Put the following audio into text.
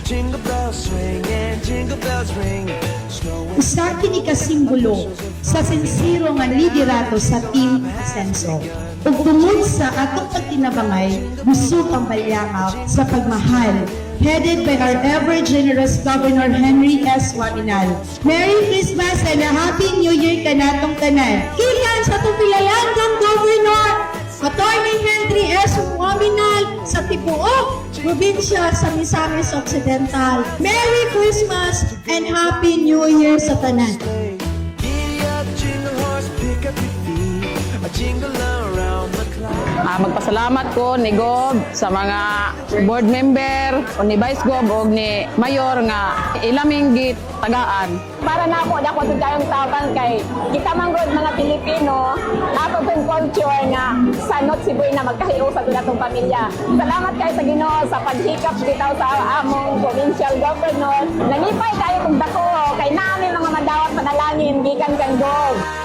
Jingle bells swing and jingle bells ring. Usa kini ka simbolo sa sinsiro nga liderato sa Team Senso. Ug tungod sa atong pagtinabangay, gusto ang balyangaw sa pagmahal, headed by our ever-generous Governor Henry S. Waminal. Merry Christmas and a Happy New Year kanatong tanan. Kikan sa tupilayangang Governor, Attorney Henry S. Waminal sa Tibuok, probinsya sa Misamis Occidental. Merry Christmas and Happy New Year sa tanan. Giddy up, jingle horse, pick up your feet. A jingle around the clock. Magpasalamat ko ni Gob sa mga board member o ni Vice Gob o ni Mayor nga ilaming git tagaan. Para na ako, dako sa kayong tapan kay kita manggod mga Pilipino, ato itong culture nga sanot si Boy na magkahiyo sa itong pamilya. Salamat kayo sa Ginoo sa paghikap bitaw sa among provincial governor. Nalipay kayo kung dako kay namin mga madawat panalangin gikan kang Gob.